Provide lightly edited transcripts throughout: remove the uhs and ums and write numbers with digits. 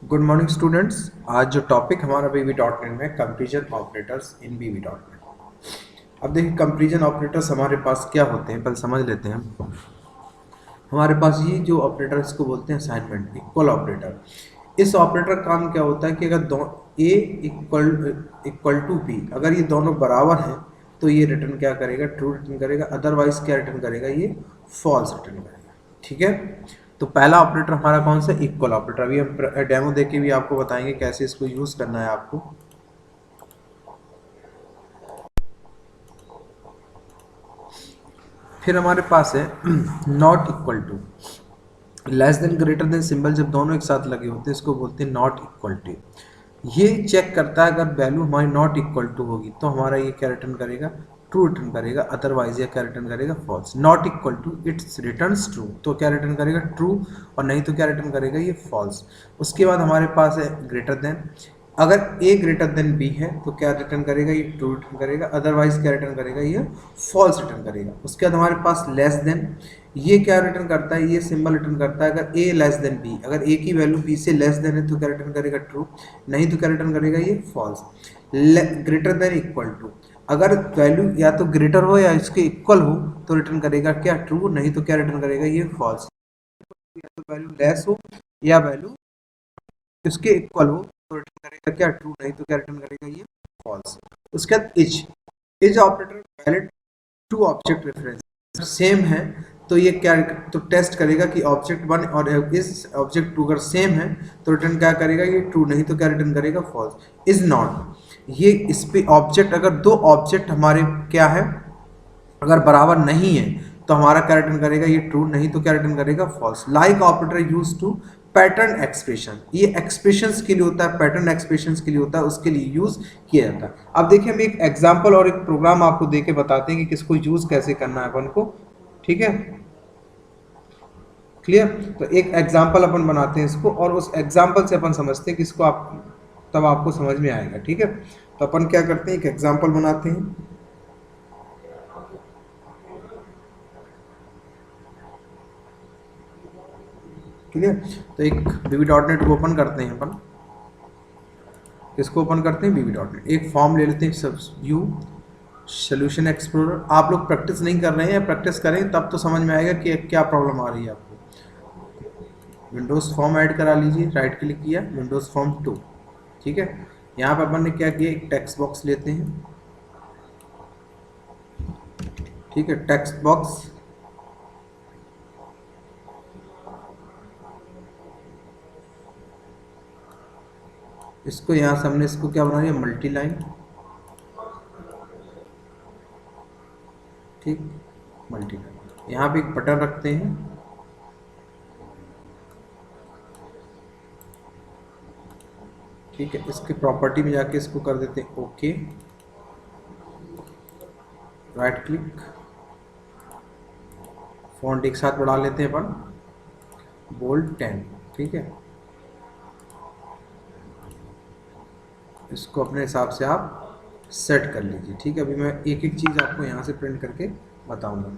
Good morning students. आज जो topic हमारा VB.NET में कंपैरिजन ऑपरेटर्स इन VB.NET। अब देखिए कंपैरिजन ऑपरेटर्स हमारे पास क्या होते हैं, पहले समझ लेते हैं। हमारे पास ये जो ऑपरेटर इसको बोलते हैं असाइनमेंट इक्वल ऑपरेटर। इस ऑपरेटर का काम क्या होता है कि अगर दो ए इक्वल इक्वल टू बी, अगर ये दोनों बराबर हैं तो ये रिटर्न क्या करेगा, ट्रू रिटर्न करेगा। अदरवाइज क्या रिटर्न करेगा, ये फॉल्स रिटर्न करेगा। ठीक है, तो पहला ऑपरेटर हमारा कौन सा, इक्वल ऑपरेटर। अभी हम डेमो देख के भी आपको बताएंगे कैसे इसको यूज करना है आपको। फिर हमारे पास है not equal to. Less than greater than symbol जब दोनों एक साथ लगे होते हैं इसको बोलते हैं नॉट इक्वल टू। ये चेक करता है अगर वैल्यू हमारी नॉट इक्वल टू होगी तो हमारा ये क्या रिटर्न करेगा, ट्रू रिटर्न करेगा। अदरवाइज ये क्या रिटर्न करेगा, false. Not equal to it's returns true, तो क्या रिटर्न करेगा, ट्रू। और नहीं तो क्या रिटर्न करेगा, ये फॉल्स। उसके बाद हमारे पास है ग्रेटर देन। अगर ए ग्रेटर देन बी है तो क्या रिटर्न करेगा, ये ट्रू रिटर्न करेगा। अदरवाइज क्या रिटर्न करेगा, ये फॉल्स रिटर्न करेगा। उसके बाद हमारे पास लेस देन, ये क्या रिटर्न करता है, ये सिंबल रिटर्न करता है अगर ए लेस देन बी। अगर ए की वैल्यू बी से लेस देन है तो क्या रिटर्न करेगा, ट्रू। नहीं तो क्या रिटर्न करेगा, ये false. Greater than equal to, अगर वैल्यू या तो ग्रेटर हो या इसके इक्वल हो तो रिटर्न करेगा क्या, ट्रू। नहीं तो क्या रिटर्न करेगा, ये फॉल्स। या तो वैल्यू लेस हो या वैल्यू इसके इक्वल हो तो रिटर्न करेगा क्या, ट्रू। नहीं तो क्या रिटर्न करेगा, ये फॉल्स। उसके बाद is, is operator valid to object reference same है तो ये क्या, तो टेस्ट करेगा कि ऑब्जेक्ट वन और इस ऑब्जेक्ट टू अगर सेम है तो रिटर्न क्या करेगा, ये ट्रू। नहीं तो क्या रिटर्न करेगा, फॉल्स। इज नॉट, ये इस पे ऑब्जेक्ट, अगर दो ऑब्जेक्ट हमारे क्या है अगर बराबर नहीं है तो हमारा क्या रिटर्न करेगा, ये ट्रू। नहीं तो क्या रिटर्न करेगा, false. Like operator use to pattern expression, ये एक्सप्रेशंस के लिए होता है, पैटर्न एक्सप्रेशंस के लिए होता है, उसके लिए यूज किया जाता है। अब देखिए हम एक एग्जांपल और एक प्रोग्राम आपको देके बताते हैं कि किसको यूज कैसे करना है अपन को। ठीक है, क्लियर। तो एक एग्जांपल अपन बनाते हैं इसको और उस एग्जांपल से अपन समझते हैं कि इसको आप तब आपको समझ में आएगा। ठीक है, तो अपन क्या करते हैं, एक एग्जांपल बनाते हैं। क्लियर, तो एक VB.NET को ओपन करते हैं अपन। इसको ओपन करते हैं VB.NET, एक फॉर्म ले लेते हैं, सब व्यू सोल्यूशन एक्सप्लोरर। आप लोग प्रैक्टिस नहीं कर रहे हैं, प्रैक्टिस करें तब तो समझ में आएगा कि क्या प्रॉब्लम आ रही है आपको। विंडोज़ फॉर्म ऐड करा लीजिए, राइट क्लिक किया, विंडोज़ फॉर्म 2। ठीक है, यहाँ पर अपन ने क्या किया, एक टेक्स्ट बॉक्स लेते हैं। ठीक है, टेक्स्ट बॉक्स, इसको यहाँ से हमने इसको क्या बना लिया, मल्टी लाइन। ठीक, मल्टी लाइन। यहाँ पे एक बटन रखते हैं। ठीक है, इसके प्रॉपर्टी में जाके इसको कर देते हैं ओके, राइट क्लिक, फॉन्ट एक साथ बढ़ा लेते हैं अपन, बोल्ड 10। ठीक है, इसको अपने हिसाब से आप सेट कर लीजिए। ठीक है, अभी मैं एक एक चीज़ आपको यहाँ से प्रिंट करके बताऊंगा।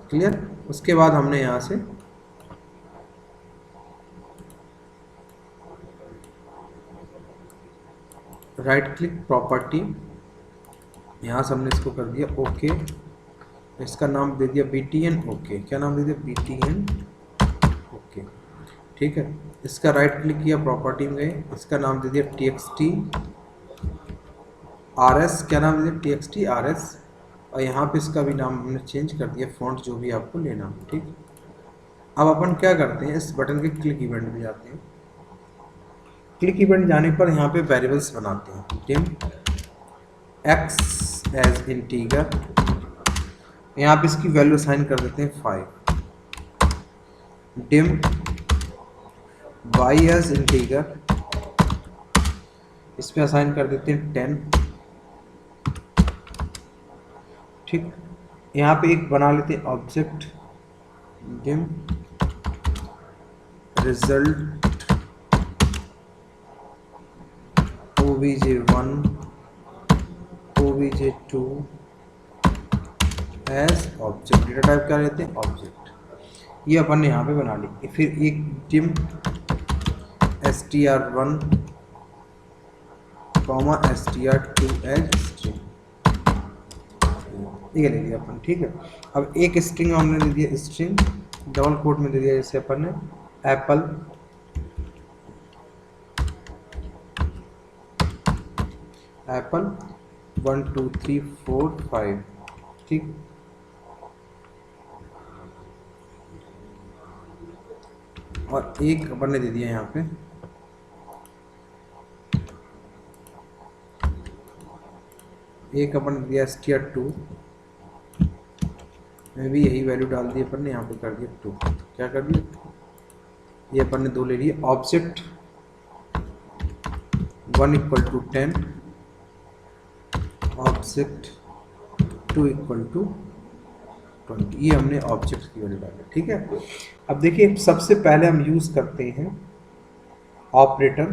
क्लियर, उसके बाद हमने यहाँ से राइट क्लिक, प्रॉपर्टी, यहाँ से हमने इसको कर दिया ओके। इसका नाम दे दिया BTN ओके। क्या नाम दे दिया, BTN ओके। ठीक है, इसका राइट क्लिक किया, प्रॉपर्टी में गए, इसका नाम दे दिया TXT RS। क्या नाम दे दिया, TXT RS। और यहाँ पे इसका भी नाम हमने चेंज कर दिया, फॉन्ट जो भी आपको लेना हो। ठीक, अब अपन क्या करते हैं, इस बटन के क्लिक इवेंट में जाते हैं। क्लिक इवेंट जाने पर यहाँ पे वेरिएबल्स बनाते हैं। डिम x एज इंटीगर, यहाँ पे इसकी वैल्यू असाइन कर देते हैं 5। डिम y एज इंटीगर, इस पे असाइन कर देते हैं 10। ठीक, यहाँ पे एक बना लेते हैं object, dim result obj1 obj2 as object. Data type क्या लेते हैं, ऑब्जेक्ट। ये अपन ने यहाँ पे बना ली। फिर एक dim str1 comma str2 as string, ये ले लिया अपन। ठीक है, अब एक स्ट्रिंग हमने दे दिया, स्ट्रिंग डबल कोट में दे दिया जैसे अपन ने एप्पल, एप्पल 1 2 3 4 5। ठीक, और एक अपन ने दे दिया यहाँ पे एक अपन ने दिया str2 में भी यही वैल्यू डाल दी अपन ने, यहाँ पे कर दिया 2। क्या कर दिया, ये अपन ने 2 ले लिए। Object 1 equal to 10, object 2 equal to 20, ये हमने ऑब्जेक्ट की वैल्यू डाली। ठीक है, अब देखिए सबसे पहले हम यूज करते हैं operator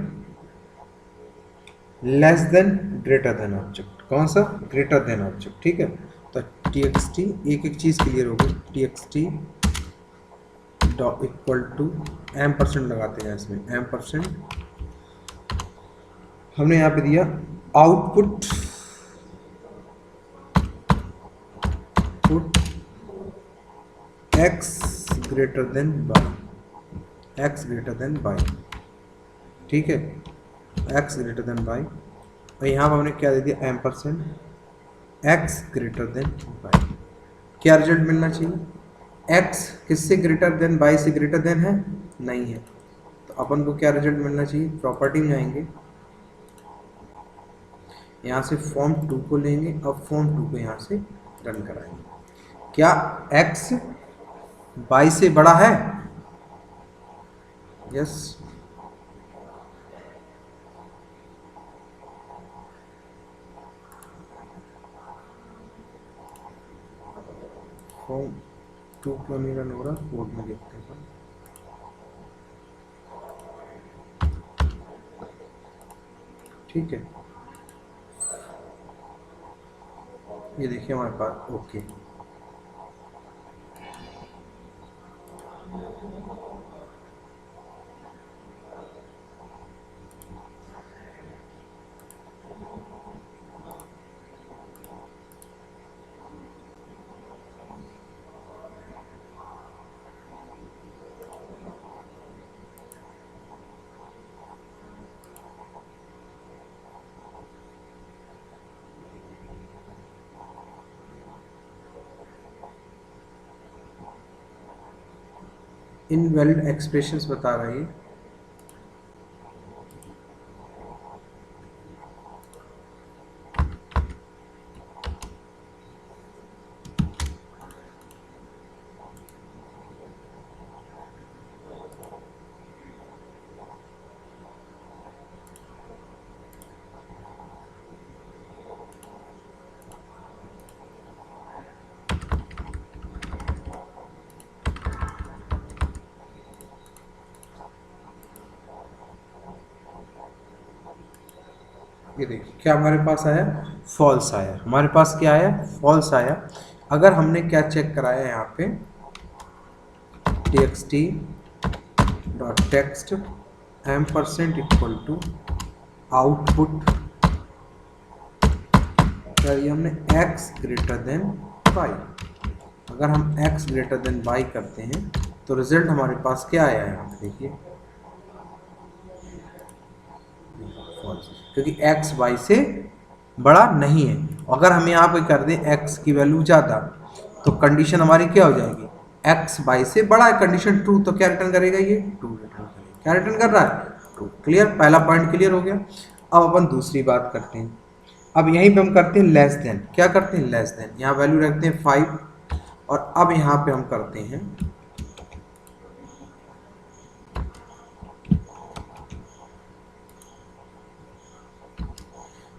less than greater then object. कौन सा, ग्रेटर देन ऑब्जेक्ट। ठीक है, तो txt एक एक चीज क्लियर होगी, txt डॉट इक्वल टू %, लगाते हैं इसमें %। हमने यहाँ पे दिया output x greater then y, ठीक है, x ग्रेटर देन y, और यहाँ पर हमने क्या दे दिया %, x ग्रेटर देन y। क्या रिजल्ट मिलना चाहिए, x किससे ग्रेटर देन y से ग्रेटर देन है, नहीं है, तो अपन को क्या रिजल्ट मिलना चाहिए, प्रॉपर्टी में आएंगे, यहाँ से फॉर्म 2 को लेंगे और फॉर्म 2 को यहाँ से रन कराएंगे। क्या x y से बड़ा है, यस, फॉर्म 2 क्यों नहीं रन हो रहा, कोड में देखते हैं। ठीक है, ये देखिए हमारे पास ओके। इनवैलिड एक्सप्रेशंस बता रही है, ये देखिए क्या हमारे पास आया, फॉल्स आया, हमारे पास क्या आया, फॉल्स आया। अगर हमने क्या चेक कराया यहाँ पे txt dot text % equal to output, ये हमने x ग्रेटर देन y, अगर हम x ग्रेटर देन y करते हैं तो रिजल्ट हमारे पास क्या आया है, यहाँ पे देखिए फॉल्स, क्योंकि x y से बड़ा नहीं है। अगर हम यहाँ पे कर दें x की वैल्यू ज़्यादा तो कंडीशन हमारी क्या हो जाएगी, x y से बड़ा है, कंडीशन ट्रू, तो क्या रिटर्न करेगा, ये ट्रू रिटर्न करेगा। क्या रिटर्न कर रहा है, ट्रू। क्लियर, पहला पॉइंट क्लियर हो गया। अब अपन दूसरी बात करते हैं। अब यहीं पे हम करते हैं लेस देन, क्या करते हैं, लेस देन, यहाँ वैल्यू रखते हैं 5, और अब यहाँ पे हम करते हैं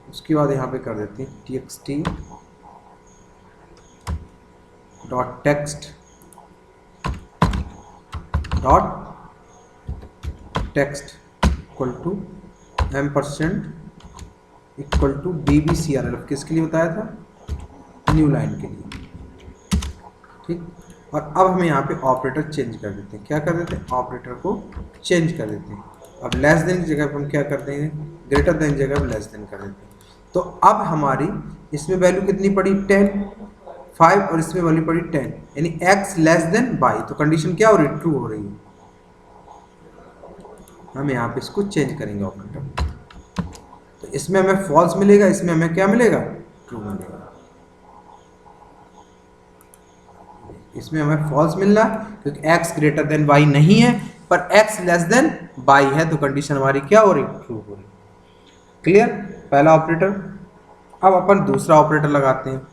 उसके बाद यहाँ पे कर देते हैं txt dot text equal to %, equal to bbcrlf, किसके लिए बताया था, न्यू लाइन के लिए। ठीक, और अब हम यहाँ पे ऑपरेटर चेंज कर देते हैं, क्या कर देते हैं, ऑपरेटर को चेंज कर देते हैं। अब लेस देन की जगह पर हम क्या कर देंगे, ग्रेटर देन की जगह पर लेस देन कर देते हैं। तो अब हमारी इसमें वैल्यू कितनी पड़ी 10, 5 और इसमें वैल्यू पड़ी 10, यानी x लेस देन y। तो कंडीशन क्या हो रही है, ट्रू हो रही है। हम यहाँ पे इसको चेंज करेंगे ऑपरेटर, तो इसमें हमें फॉल्स मिलेगा, इसमें हमें क्या मिलेगा, ट्रू मिलेगा। इसमें हमें फॉल्स मिल रहा है क्योंकि x ग्रेटर देन y नहीं है, पर x लेस देन y है, तो कंडीशन हमारी क्या हो रही, ट्रू हो रही। क्लियर, पहला ऑपरेटर। अब अपन दूसरा ऑपरेटर लगाते हैं।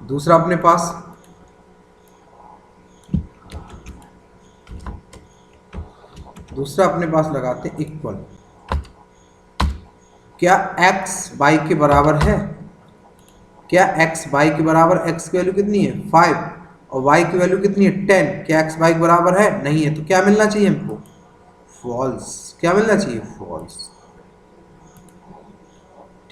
दूसरा अपने पास लगाते हैं इक्वल। क्या x y के बराबर है, क्या x y के बराबर, x की वैल्यू कितनी है 5 और y की वैल्यू कितनी है 10, क्या x y के बराबर है, नहीं है, तो क्या मिलना चाहिए हमको, फॉल्स। क्या मिलना चाहिए, फॉल्स।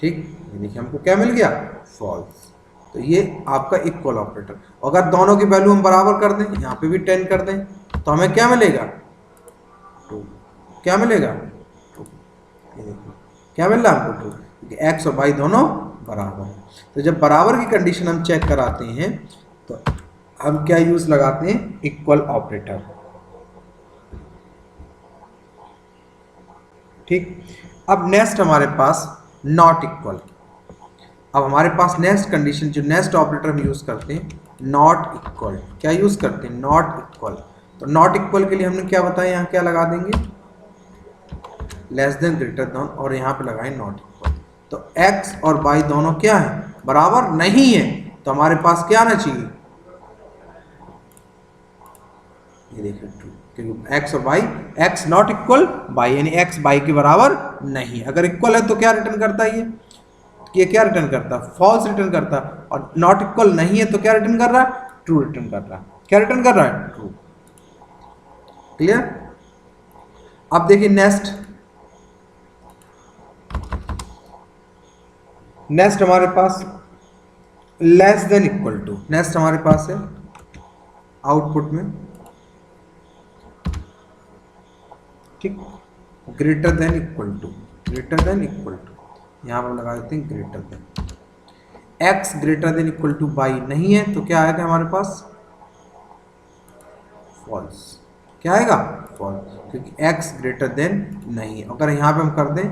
ठीक, ये देखिए हमको क्या मिल गया, फॉल्स। तो ये आपका इक्वल ऑपरेटर। अगर दोनों की वैल्यू हम बराबर कर दें, यहाँ पे भी 10 कर दें, तो हमें क्या मिलेगा, 2। क्या मिलेगा, 2। ये देखिए क्या मिल रहा है हमको, 2, क्योंकि x और y दोनों बराबर है। तो जब बराबर की कंडीशन हम चेक कराते हैं तो हम क्या यूज लगाते हैं, इक्वल ऑपरेटर। ठीक, अब नेक्स्ट हमारे पास नॉट इक्वल। अब हमारे पास नेक्स्ट कंडीशन, जो नेक्स्ट ऑपरेटर हम यूज करते हैं, नॉट इक्वल। क्या यूज करते हैं, नॉट इक्वल। तो नॉट इक्वल के लिए हमने क्या बताया, यहाँ क्या लगा देंगे, लेस देन ग्रेटर देन, और यहाँ पे लगाएं नॉट इक्वल। तो x और y दोनों क्या है, बराबर नहीं है, तो हमारे पास क्या आना चाहिए, ये देखिए ट्रू, क्योंकि x और y, x not equal y, यानी x y के बराबर नहीं। अगर इक्वल है तो क्या रिटर्न करता है, ये क्या रिटर्न करता है, फॉल्स रिटर्न करता है। और नॉट इक्वल नहीं है तो क्या रिटर्न कर रहा है, ट्रू रिटर्न कर रहा है। क्या रिटर्न कर रहा है, ट्रू। क्लियर। अब देखिए नेक्स्ट हमारे पास less than equal to. Next हमारे पास है आउटपुट में, ठीक, greater than equal to. Greater than equal to, यहां पर लगा देते हैं greater than. x greater than equal to y नहीं है, तो क्या आएगा हमारे पास, फॉल्स। क्या आएगा, फॉल्स, क्योंकि x ग्रेटर देन नहीं है। अगर यहां पे हम कर दें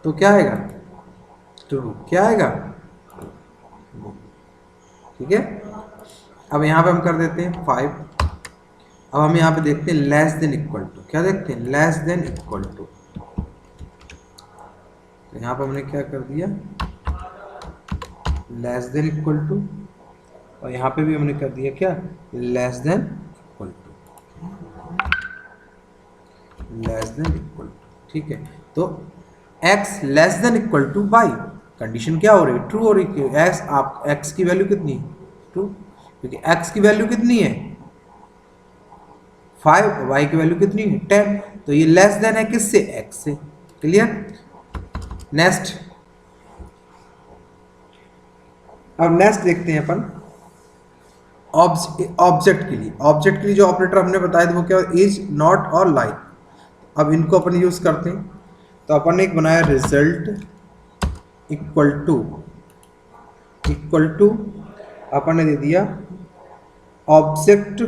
तो क्या आएगा, ट्रू। क्या आएगा, ठीक है। अब यहां पे हम कर देते हैं 5। अब हम यहाँ पे देखते हैं लेस देन इक्वल टू। क्या देखते हैं, लेस देन इक्वल टू। तो यहाँ पे हमने क्या कर दिया, लेस देन इक्वल टू, और यहाँ पे भी हमने कर दिया क्या, less than equal to. Less than equal to, ठीक है। तो x less than equal to y, condition क्या हो रही है, ट्रू हो रही है। x की वैल्यू कितनी है, ट्रू, क्योंकि x की वैल्यू कितनी है 5, y की वैल्यू कितनी है 10, तो ये लेस देन है किससे, x से। क्लियर। नेक्स्ट, अब नेक्स्ट देखते हैं अपन ऑब्जेक्ट के लिए। ऑब्जेक्ट के लिए जो ऑपरेटर हमने बताया था वो क्या, इज, नॉट और लाइक। अब इनको अपन यूज करते हैं। तो अपन ने एक बनाया रिजल्ट इक्वल टू अपन ने दे दिया ऑब्जेक्ट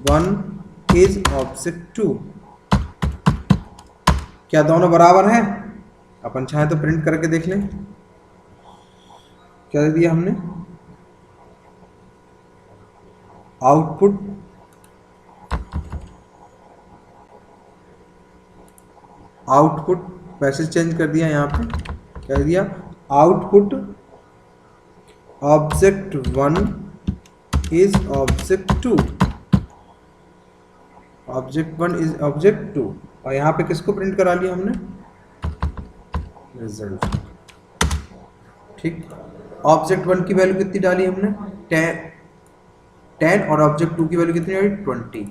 1 इज ऑब्जेक्ट 2। क्या दोनों बराबर हैं, अपन चाहे तो प्रिंट करके देख लें। क्या दे दिया हमने, आउटपुट पैसेज चेंज कर दिया। यहाँ पे क्या दे दिया, output object 1 is object 2, object 1 is object 2। और यहाँ पे किसको प्रिंट करा लिया हमने, रिजल्ट। ठीक, ऑब्जेक्ट 1 की वैल्यू कितनी डाली हमने, 10 और ऑब्जेक्ट 2 की वैल्यू कितनी डाली, 20।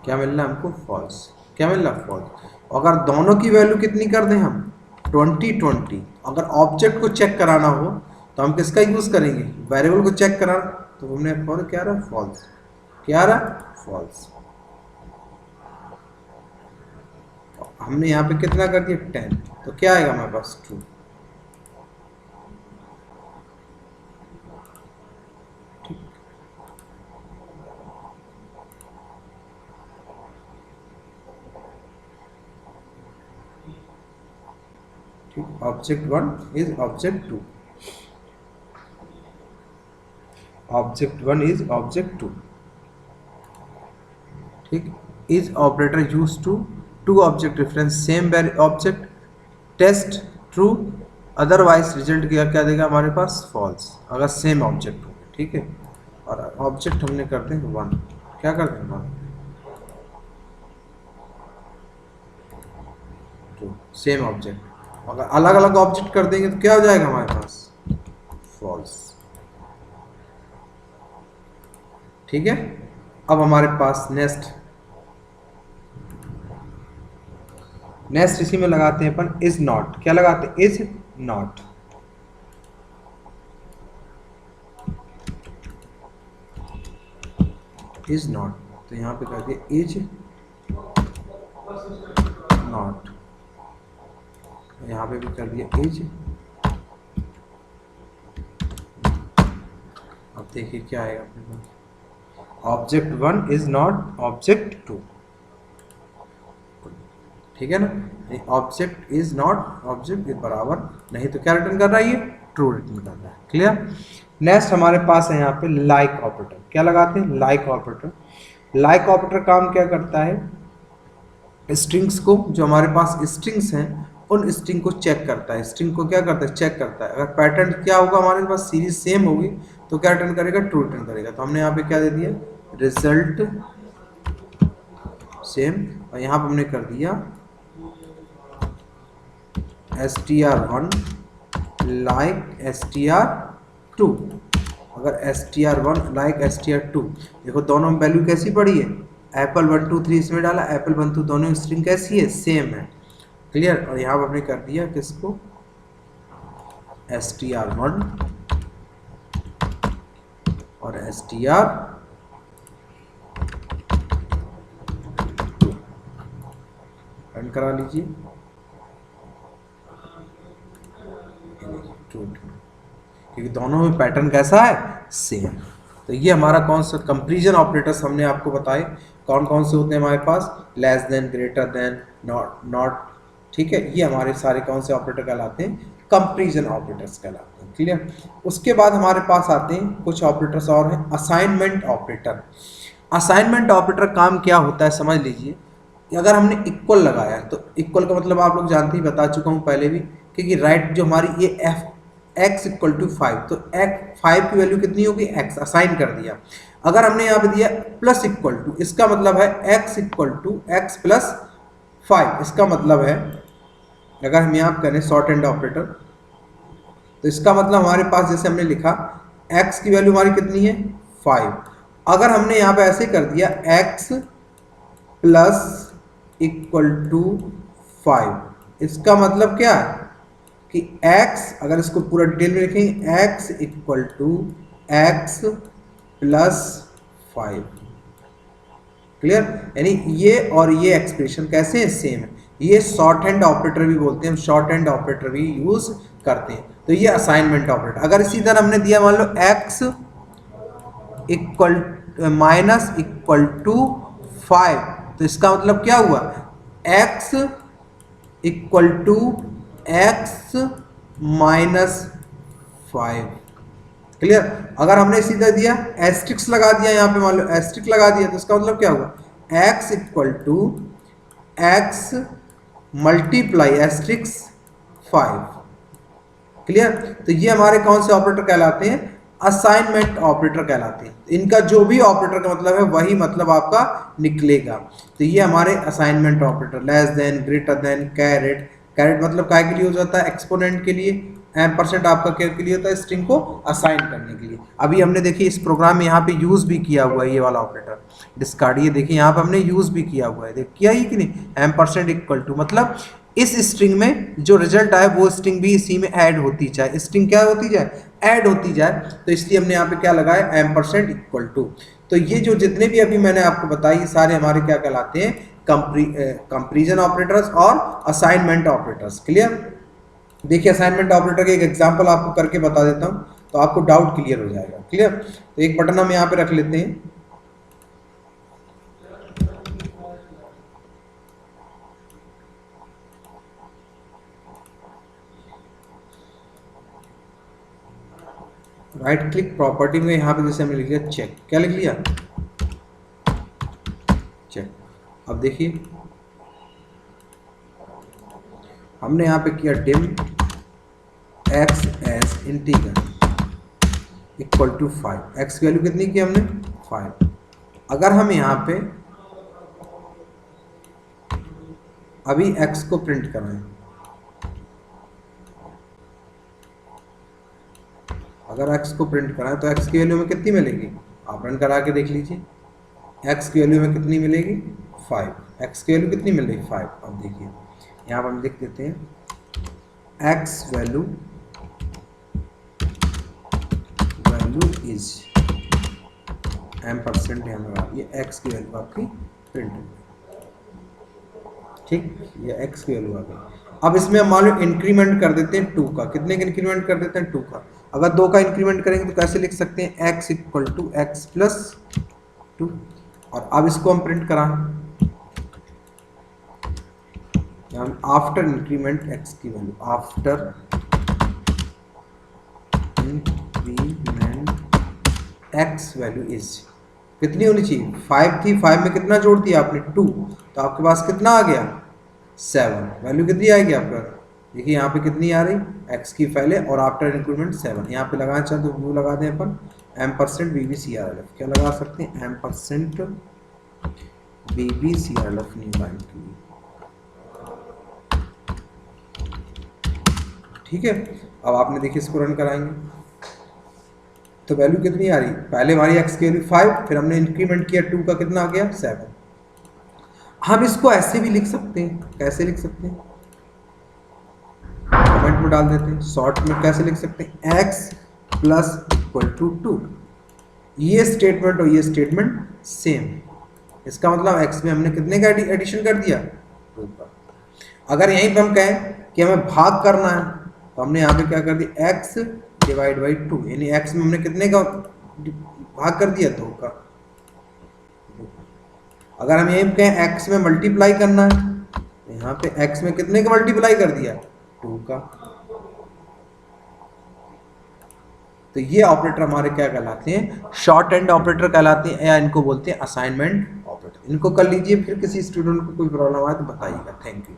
क्या मिल रहा है हमको, फॉल्स। क्या मिल रहा है, फॉल्स। अगर दोनों की वैल्यू कितनी कर दें हम, 20। अगर ऑब्जेक्ट को चेक कराना हो तो हम किसका यूज करेंगे, वेरिएबल को चेक कराना, तो हमने फॉर क्या रहा फॉल्स, क्या रहा फॉल्स। हमने यहाँ पे कितना कर दिया 10, तो क्या आएगा हमारे पास true. Object 1 is object 2, object 1 is object 2। ठीक, is operator use to object reference same object, test true, otherwise result क्या क्या देगा हमारे पास फॉल्स, अगर सेम ऑब्जेक्ट हो। ठीक है, और ऑब्जेक्ट हमने करते हैं 1, क्या करते हैं 1 2 सेम ऑब्जेक्ट। अगर अलग अलग ऑब्जेक्ट कर देंगे तो क्या हो जाएगा हमारे पास फॉल्स। ठीक है, अब हमारे पास नेक्स्ट इसी में लगाते हैं अपन इज नॉट। क्या लगाते हैं इज नॉट। इज नॉट, तो यहां पे कर दिया इज नॉट, यहाँ पे भी कर दिया इज। अब देखिए क्या आएगा अपने पास, ऑब्जेक्ट 1 इज नॉट ऑब्जेक्ट 2। ठीक है ना, ऑब्जेक्ट इज नॉट ऑब्जेक्ट बराबर नहीं, तो क्या रिटर्न कर रहा है ये ट्रू रिटर्न कर रहा है। क्लियर। नेक्स्ट हमारे पास है यहाँ पे लाइक ऑपरेटर। क्या लगाते हैं लाइक ऑपरेटर। लाइक ऑपरेटर काम क्या करता है, स्ट्रिंग्स को, जो हमारे पास स्ट्रिंग्स हैं उन स्ट्रिंग को चेक करता है। स्ट्रिंग को क्या करता है चेक करता है। अगर पैटर्न क्या होगा हमारे पास सीरीज सेम होगी तो क्या रिटर्न करेगा ट्रू रिटर्न करेगा। तो हमने यहाँ पे क्या दे दिया रिजल्ट सेम, और यहाँ पे हमने कर दिया str1 लाइक str2। अगर str1 लाइक str2, देखो दोनों में वैल्यू कैसी पड़ी है, एप्पल 1 2 3 इसमें डाला, एप्पल 1 2, दोनों स्ट्रिंग कैसी है सेम है। क्लियर। और यहाँ पर हमने कर दिया किसको str1 और str2 रन करा लीजिए, क्योंकि दोनों में पैटर्न कैसा है सेम। तो ये हमारा कौन सा कंपैरिजन ऑपरेटर्स हमने आपको बताए कौन कौन से होते हैं हमारे पास, less than, greater than, not. ठीक है, ये हमारे सारे कौन से ऑपरेटर कहलाते हैं कंपैरिजन ऑपरेटर्स कहलाते हैं। क्लियर। उसके बाद हमारे पास आते हैं कुछ ऑपरेटर्स और हैं, असाइनमेंट ऑपरेटर। असाइनमेंट ऑपरेटर काम क्या होता है समझ लीजिए। अगर हमने इक्वल लगाया तो इक्वल का मतलब आप लोग जानते ही, बता चुका हूँ पहले भी, क्योंकि राइट जो हमारी ये x इक्वल टू 5, तो x 5 की वैल्यू कितनी होगी x असाइन कर दिया। अगर हमने यहाँ पे दिया प्लस इक्वल टू, इसका मतलब है x equal to x plus 5, इसका मतलब है अगर हम यहाँ करें शॉर्ट हैंड ऑपरेटर तो इसका मतलब हमारे पास जैसे हमने लिखा x की वैल्यू हमारी कितनी है 5। अगर हमने यहाँ पे ऐसे कर दिया x प्लस इक्वल टू 5, इसका मतलब क्या है कि x, अगर इसको पूरा डिटेल में लिखेंगे x equal to x plus 5। Clear. यानी ये और ये एक्सप्रेशन कैसे हैं सेम है। ये शॉर्ट हैंड ऑपरेटर भी बोलते हैं, शॉर्ट हैंड ऑपरेटर भी यूज करते हैं। तो ये असाइनमेंट ऑपरेटर। अगर इसी तरह हमने दिया मान लो x equal minus equal to 5, तो इसका मतलब क्या हुआ x equal to x minus 5। Clear. अगर हमने सीधा दिया एस्ट्रिक्स लगा दिया, यहाँ पे मान लो एस्ट्रिक्स लगा दिया, तो इसका मतलब क्या हुआ x equal to x multiply asterisk 5। Clear. तो ये हमारे कौन से ऑपरेटर कहलाते हैं असाइनमेंट ऑपरेटर कहलाते हैं। इनका जो भी ऑपरेटर का मतलब है वही मतलब आपका निकलेगा। तो ये हमारे assignment operator, less than, greater than, caret. Caret मतलब काय के लिए हो जाता है एक्सपोनेंट के लिए, %, आपका क्या के लिए होता है स्ट्रिंग को असाइन करने के लिए। अभी हमने देखिए इस प्रोग्राम में यहाँ पे यूज भी किया हुआ है ये वाला ऑपरेटर डिस्कार्ड, ये देखिए यहाँ पे हमने यूज भी किया हुआ है, देख किया ही कि नहीं %, इक्वल टू मतलब इस स्ट्रिंग में जो रिजल्ट आए वो स्ट्रिंग भी इसी में ऐड होती जाए, स्ट्रिंग क्या होती जाए, ऐड होती जाए। तो इसलिए हमने यहाँ पे क्या लगाया, एम्परसेंड इक्वल टू। तो ये जो जितने भी अभी मैंने आपको बताई सारे हमारे क्या कहलाते हैं, कंपैरिजन ऑपरेटर्स और असाइनमेंट ऑपरेटर्स। क्लियर। देखिए असाइनमेंट ऑपरेटर के एक एग्जांपल आपको करके बता देता हूं तो आपको डाउट क्लियर हो जाएगा। क्लियर। तो एक बटन हम यहाँ पे रख लेते हैं, राइट क्लिक प्रॉपर्टी में यहाँ पे जैसे हमने लिख लिया चेक, क्या लिख लिया, चेक। अब देखिए हमने यहाँ पे किया dim x as integer equal to 5, x की वैल्यू कितनी की हमने 5। अगर हम यहाँ पे अभी एक्स को प्रिंट कराएं, अगर एक्स को प्रिंट कराएं तो एक्स की वैल्यू में कितनी मिलेगी, आप रन करा के देख लीजिए, एक्स की वैल्यू में कितनी मिलेगी 5, एक्स की वैल्यू कितनी मिल रही 5। अब देखिए यहाँ पर हम लिख देते हैं एक्स वैल्यू इज एम्परसेंड, यहाँ लगा, ये एक्स की वैल्यू आपकी प्रिंट हो गई। ठीक, ये एक्स की वैल्यू आ गई। अब इसमें हम मान लो इंक्रीमेंट कर देते हैं 2 का, कितने का इंक्रीमेंट कर देते हैं 2 का। अगर 2 का इंक्रीमेंट करेंगे तो कैसे लिख सकते हैं, x equal to x plus 2। और अब इसको हम प्रिंट कराएं, आफ्टर इंक्रीमेंट एक्स की value, after increment x value is कितनी होनी चाहिए, 5 थी, 5 में कितना जोड़ दिया आपने 2, तो आपके पास कितना आ गया 7, वैल्यू कितनी आएगी आपका, देखिए यहाँ पे कितनी आ रही एक्स की पहले और आफ्टर इंक्रीमेंट 7। यहाँ पे लगाना चाहते तो व्यू लगा दें अपन एम्परसेंट BBCRLF, क्या लगा सकते हैं एम्परसेंट BBCRLF न्यू लाइन के लिए। ठीक है। अब आपने देखिए इसको रन कराएंगे तो वैल्यू कितनी आ रही, पहले हमारी एक्स की वैल्यू 5, फिर हमने इंक्रीमेंट किया 2 का, कितना आ गया 7। हम इसको ऐसे भी लिख सकते हैं, कैसे लिख सकते हैं, कमेंट में डाल देते हैं, शॉर्ट में कैसे लिख सकते हैं, x प्लस इक्वल टू 2। ये स्टेटमेंट और ये स्टेटमेंट सेम, इसका मतलब x में हमने कितने का एडिशन कर दिया 2 का। अगर यहीं पर हम कहें कि हमें भाग करना है तो हमने यहाँ पे क्या कर दिया x डिवाइड बाई 2, यानी x में हमने कितने का भाग कर दिया 2 का। अगर हम यहीं कहें x में मल्टीप्लाई करना है तो यहाँ पे x में कितने का मल्टीप्लाई कर दिया 2 का। तो ये ऑपरेटर हमारे क्या कहलाते हैं, शॉर्ट एंड ऑपरेटर कहलाते हैं, या इनको बोलते हैं असाइनमेंट ऑपरेटर। इनको कर लीजिए, फिर किसी स्टूडेंट को कोई प्रॉब्लम आए तो बताइएगा। Thank you.